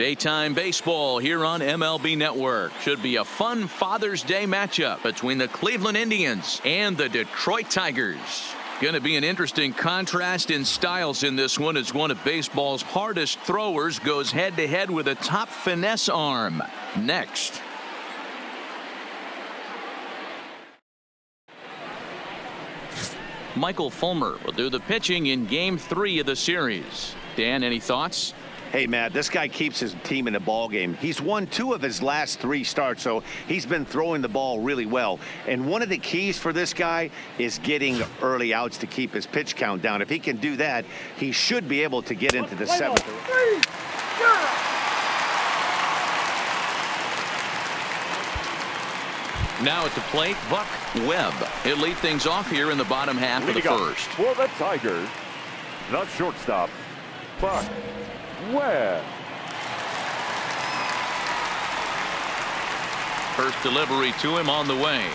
Daytime baseball here on MLB Network. Should be a fun Father's Day matchup between the Cleveland Indians and the Detroit Tigers. Going to be an interesting contrast in styles in this one as one of baseball's hardest throwers goes head-to-head with a top finesse arm. Next. Michael Fulmer will do the pitching in Game 3 of the series. Dan, any thoughts? Hey, Matt, this guy keeps his team in the ball game. He's won 2 of his last 3 starts, so he's been throwing the ball really well. And one of the keys for this guy is getting early outs to keep his pitch count down. If he can do that, he should be able to get into the 7th. Now at the plate, Buck Webb. He'll lead things off here in the bottom half of the first. For the Tigers, the shortstop, Buck Webb. First delivery to him on the way.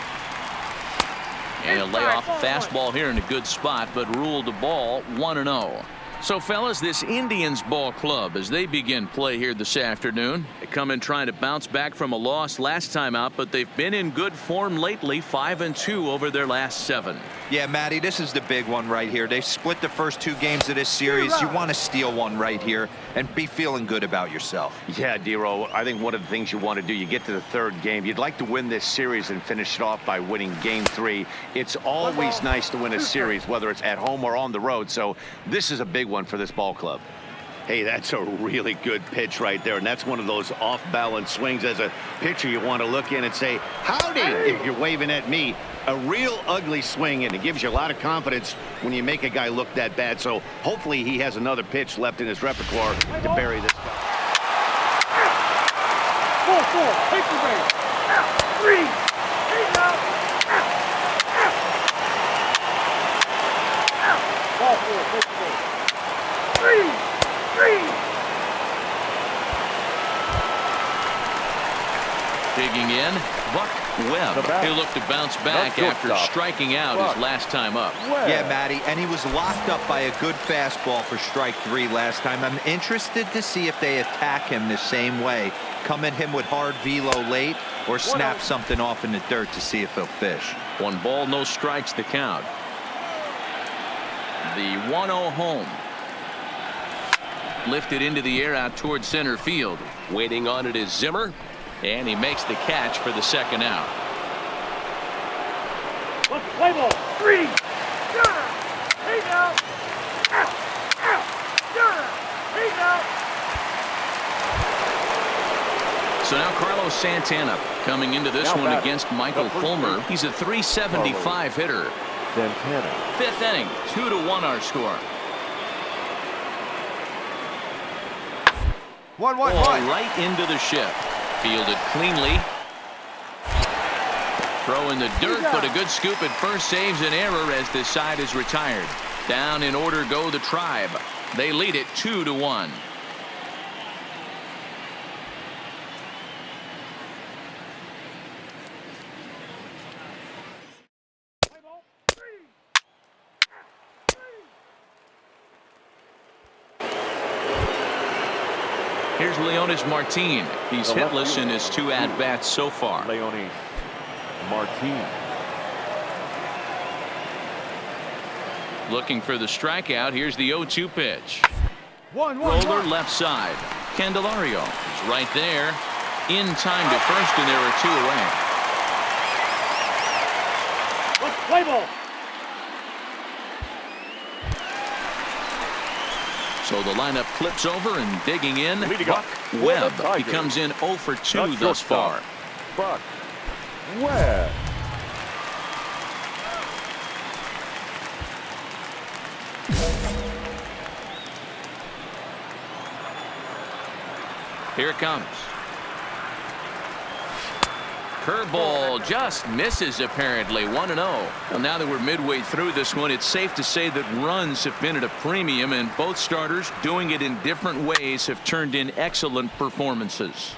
And a layoff fastball here in a good spot, but ruled the ball 1-0. So, fellas, this Indians ball club, as they begin play here this afternoon, they come in trying to bounce back from a loss last time out, but they've been in good form lately, 5-2 over their last 7. Yeah, Matty, this is the big one right here. They've split the first 2 games of this series. You want to steal one right here and be feeling good about yourself. Yeah, Dero, I think one of the things you want to do, you get to the 3rd game, you'd like to win this series and finish it off by winning Game 3. It's always nice to win a series, whether it's at home or on the road. So this is a big one for this ball club. Hey, that's a really good pitch right there, and that's one of those off-balance swings. As a pitcher, you want to look in and say, howdy, if you're waving at me. A real ugly swing, and it gives you a lot of confidence when you make a guy look that bad. So hopefully he has another pitch left in his repertoire to bury this guy. 4-4, take the base. 3, take out. Ball 4, take the base. 3. Digging in, Buck Webb. He'll look to bounce back after striking out his last time up. Yeah, Matty, and he was locked up by a good fastball for strike 3 last time. I'm interested to see if they attack him the same way. Come at him with hard velo late or snap something off in the dirt to see if he'll fish. 1 ball, no strikes the count. The 1-0 home. Lifted into the air out towards center field. Waiting on it is Zimmer. And he makes the catch for the 2nd out. Play ball. 3. Take out. Take out. So now Carlos Santana coming into this one against Michael Fulmer. He's a .375 hitter. Santana. 5th inning, 2-1 our score. 1-1-1. Right into the ship. Fielded cleanly. Throw in the dirt, but a good scoop at first saves an error as this side is retired. Down in order go the Tribe. They lead it 2-1. Here's Leonis Martin. He's hitless in his 2 at-bats so far. Leonis Martin. Looking for the strikeout. Here's the 0-2 pitch. 1-1. Roller left side. Candelario is right there. In time to first, and there are 2 away. Play ball. So the lineup flips over and digging in. Buck Webb. He comes in 0 for 2 thus far. Buck Webb. Here it comes. Curveball just misses apparently. 1-0. Well, now that we're midway through this one, it's safe to say that runs have been at a premium, and both starters doing it in different ways have turned in excellent performances.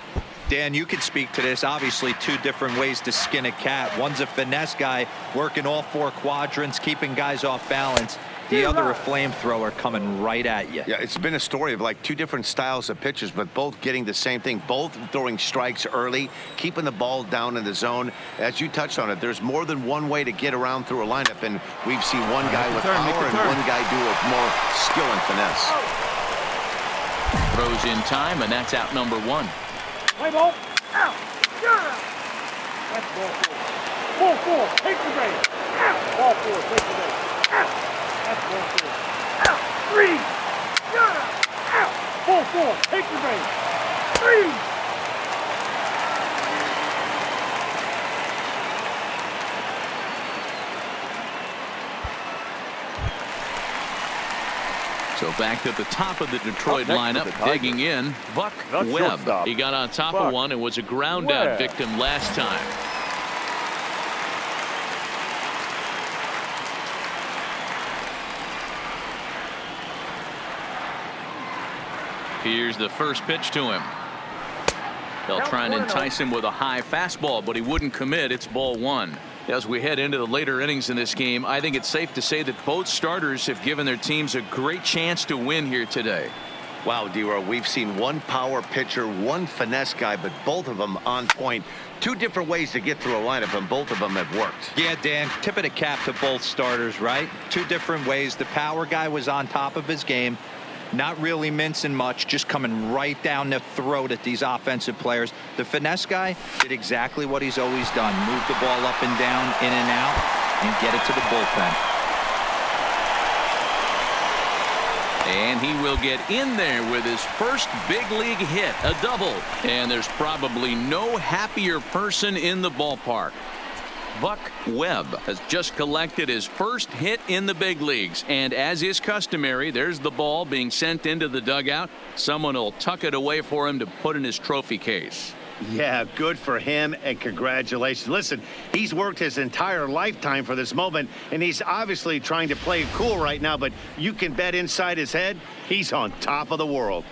Dan, you can speak to this. Obviously 2 different ways to skin a cat. One's a finesse guy working all 4 quadrants, keeping guys off balance. the other a flamethrower coming right at you. Yeah, it's been a story of like two different styles of pitchers, but both getting the same thing, both throwing strikes early, keeping the ball down in the zone. As you touched on it, there's more than one way to get around through a lineup, and we've seen one guy with power and one guy do it with more skill and finesse. Throws in time, and that's out number one. Play ball. Out. That's ball four. Ball four. Take the base. Out. Ball four. Take the base. Out. That's ball four. Out. Three. Out. Ball four. Take the base. Three. So back at the top of the Detroit lineup, digging in, Buck Webb. He got on top of one and was a ground out victim last time. Here's the first pitch to him. They'll try and entice him with a high fastball, but he wouldn't commit. It's ball one. As we head into the later innings in this game, I think it's safe to say that both starters have given their teams a great chance to win here today. Wow, D-Row, we've seen one power pitcher, one finesse guy, but both of them on point. Two different ways to get through a lineup, and both of them have worked. Yeah, Dan, tip of the cap to both starters, right? Two different ways. The power guy was on top of his game. Not really mincing much, just coming right down the throat at these offensive players. The finesse guy did exactly what he's always done. Move the ball up and down, in and out, and get it to the bullpen. And he will get in there with his first big league hit, a double. And there's probably no happier person in the ballpark. Buck Webb has just collected his first hit in the big leagues, and as is customary, there's the ball being sent into the dugout. Someone will tuck it away for him to put in his trophy case. Yeah, good for him, and congratulations. Listen, he's worked his entire lifetime for this moment, and he's obviously trying to play it cool right now, but you can bet inside his head, he's on top of the world.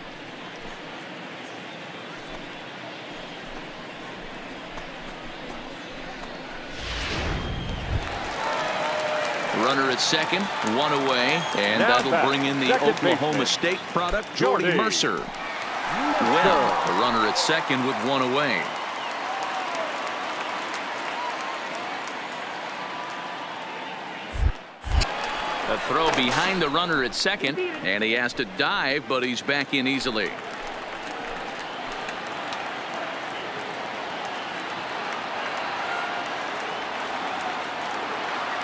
Runner at second, one away, and that'll bring in the Oklahoma State product, Jordy Mercer. Well, the runner at second with one away. A throw behind the runner at second, and he has to dive, but he's back in easily.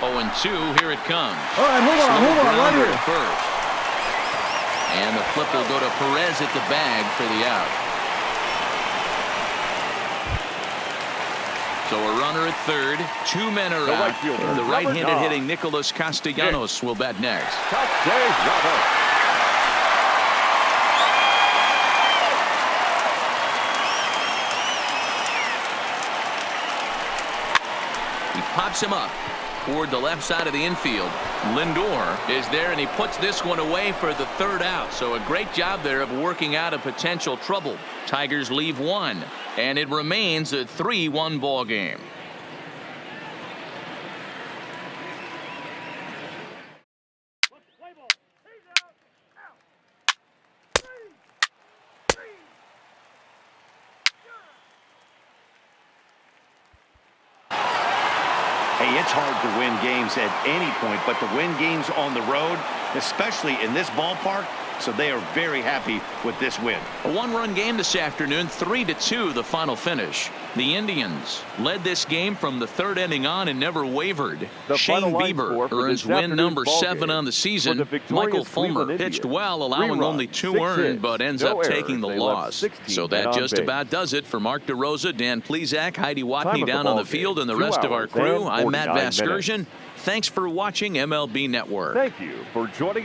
0-2, here it comes. All right, hold on, right here. First. And the flip will go to Perez at the bag for the out. So a runner at third, two men are out. The right-handed hitting Nicholas Castellanos will bat next. He pops him up toward the left side of the infield. Lindor is there, and he puts this one away for the third out. So a great job there of working out a potential trouble. Tigers leave one, and it remains a 3-1 ball game. Hey, it's hard to win games at any point, but to win games on the road, especially in this ballpark, so they are very happy with this win. A one-run game this afternoon, 3-2 the final finish. The Indians led this game from the third inning on and never wavered. Shane Bieber earns win number 7 on the season. Michael Fulmer pitched well, allowing only 2 earned, but ends up taking the loss. So that just about does it for Mark DeRosa, Dan Plesac, Heidi Watney down on the field, and the rest of our crew. I'm Matt Vasgersian. Thanks for watching MLB Network. Thank you for joining